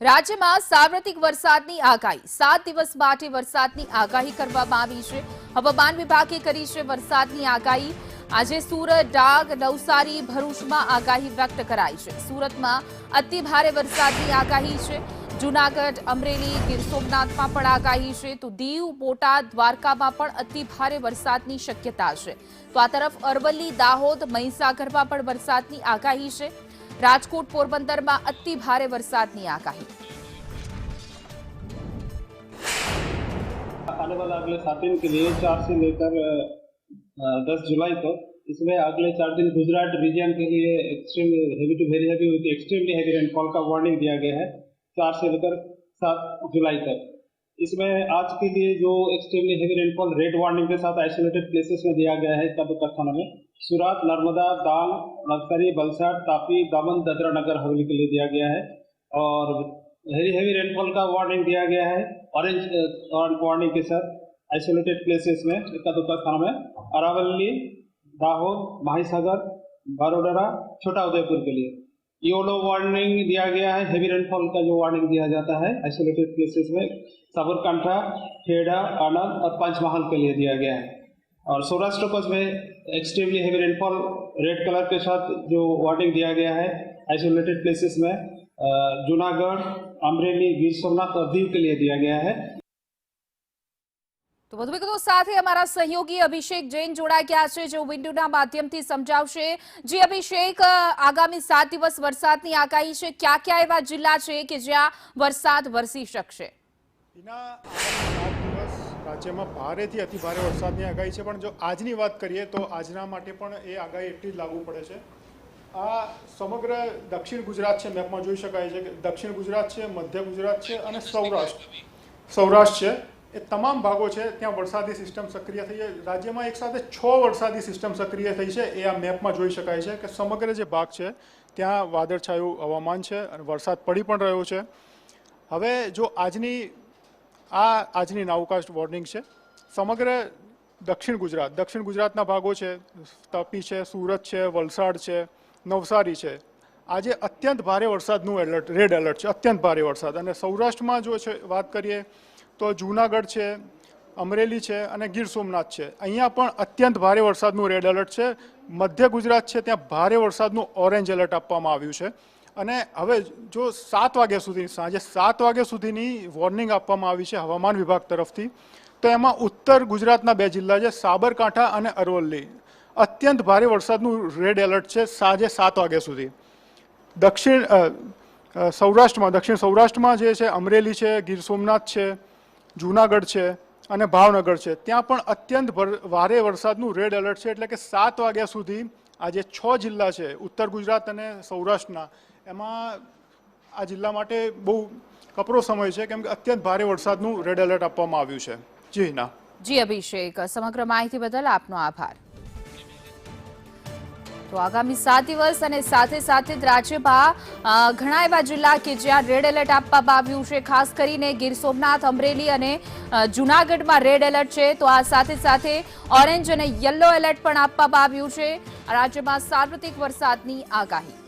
રાજ્યમાં સાર્વત્રિક વરસાદની આગાહી 7 દિવસ માટે વરસાદની આગાહી કરવામાં આવી છે। હવામાન વિભાગે કરી છે વરસાદની આગાહી। આજે સુરત, ડાંગ, નવસારી, ભરૂચમાં આગાહી વ્યક્ત કરાઈ છે। સુરતમાં અતિ ભારે વરસાદની આગાહી છે। જૂનાગઢ, અમરેલી, ગીર સોમનાથમાં પણ આગાહી છે તો દીવ, બોટાદ, દ્વારકામાં પણ અતિ ભારે વરસાદની શક્યતા છે। તો આ તરફ અરવલ્લી, દાહોદ, મહીસાગરમાં પણ વરસાદની આગાહી છે। राजकोट, पोरबंदर में अति भारे वरसाद की आगाही। आने वाला अगले 7 दिन के लिए 4 से लेकर 10 जुलाई तक, इसमें अगले 4 दिन गुजरात रीजन के लिए extreme heavy to very heavy with extremely heavy rainfall का वार्निंग दिया गया है 4 से लेकर 7 जुलाई तक। इसमें आज के लिए जो extremely heavy rainfall red warning के साथ आइसोलेटेड प्लेसेस में दिया गया है कदुका थाना में सूरत, नर्मदा, डांग, नवसारी, वलसाड, तापी, दमन, दादरा नगर हवेली के लिए दिया गया है। और हेवी रेनफॉल का वार्निंग दिया गया है ऑरेंज वार्निंग के साथ आइसोलेटेड प्लेसेस में कदुका थाना में अरावली, दाहोद, माहीसागर, बड़ोदरा, छोटा उदयपुर के लिए। येलो वार्निंग दिया गया है। हेवी रेनफॉल का जो वार्निंग दिया जाता है आइसोलेटेड प्लेसेस में साबरकांठा, खेड़ा, आनंद और पंचमहल के लिए दिया गया है। और सौराष्ट्र कच्छ में extremely heavy rainfall red colour के साथ जो वार्निंग दिया गया है आइसोलेटेड प्लेसेस में जूनागढ़, अमरेली, गीर सोमनाथ और दीव के लिए दिया गया है। तो વધુ વિગતો સાથે અમારા સહયોગી અભિષેક જૈન જોડાઈ ગયા છે જે વિન્ડોના માધ્યમથી સમજાવશે। જે અભિષેક, આગામી 7 દિવસ વરસાદની આગાહી છે, ક્યાં ક્યાં એવા જિલ્લા છે કે જ્યાં વરસાદ વરસી શકશે? राज्य में भारे थी अति भारे वरसादनी आगाही है, पण जो आजनी बात करिए तो आजना माटे पण ए आगाही एटली ज लागू पड़े छे। आ समग्र दक्षिण गुजरात है, मैप में जोई शकाय छे के दक्षिण गुजरात है, मध्य गुजरात है और सौराष्ट्र है। ए तमाम भागों है त्या वरसादी सिस्टम सक्रिय थी है। राज्य में एक साथ 6 वरसादी सिस्टम सक्रिय थी है। ए आ मैप में जोई शकाय छे के समग्र जे भाग है त्या वादळछायुं हवामान है और वरसाद पड़ी पण रह्यो छे। हवे जो आजनी नाउकास्ट वॉर्निंग है समग्र दक्षिण गुजरातना भागों है, तापी है, सूरत है, वलसाड है, नवसारी है। आज अत्यंत भारे वरसादનું एलर्ट, रेड एलर्ट है, अत्यंत भारे वरसाद। और सौराष्ट्र में जो है बात करिए तो जूनागढ़ है, अमरेली है और गिर सोमनाथ है, अहींया पण अत्यंत भारे वरसादનું रेड एलर्ट है। मध्य गुजरात है त्यां भारे वरसादનું ऑरेंज एलर्ट आपवामां आव्युं छे। અને હવે જો 7 વાગ્યા સુધી, સાંજે 7 વાગ્યા સુધીની વોર્નિંગ આપવામાં આવી છે હવામાન વિભાગ તરફથી, તો એમાં ઉત્તર ગુજરાતના 2 જિલ્લા છે સાબરકાંઠા અને અરવલ્લી, અત્યંત ભારે વરસાદનું રેડ એલર્ટ છે સાંજે 7 વાગ્યા સુધી। દક્ષિણ સૌરાષ્ટ્રમાં જે છે અમરેલી છે, ગીર સોમનાથ છે, જૂનાગઢ છે અને ભાવનગર છે, ત્યાં પણ અત્યંત ભારે વરસાદનું રેડ એલર્ટ છે। એટલે કે 7 વાગ્યા સુધી આજે 6 જિલ્લા છે ઉત્તર ગુજરાત અને સૌરાષ્ટ્રના, એમાં આ જિલ્લા માટે બહુ કપરો સમય છે કેમ કે અત્યંત ભારે વરસાદનું રેડ એલર્ટ આપવામાં આવ્યું છે। જી ના જી અભિષેક, સમગ્ર માહિતી બદલ આપનો આભાર। તો આગામી 7 દિવસ અને સાથે સાથે રાજ્યમાં ઘણા એવા જિલ્લા કે જ્યાં રેડ એલર્ટ આપવામાં આવ્યું છે, ખાસ કરીને ગીર સોમનાથ, અમરેલી અને જૂનાગઢમાં રેડ એલર્ટ છે। તો આ સાથે સાથે ઓરેન્જ અને યલો એલર્ટ પણ આપવામાં આવ્યું છે। રાજ્યમાં સાર્વત્રિક વરસાદની આગાહી।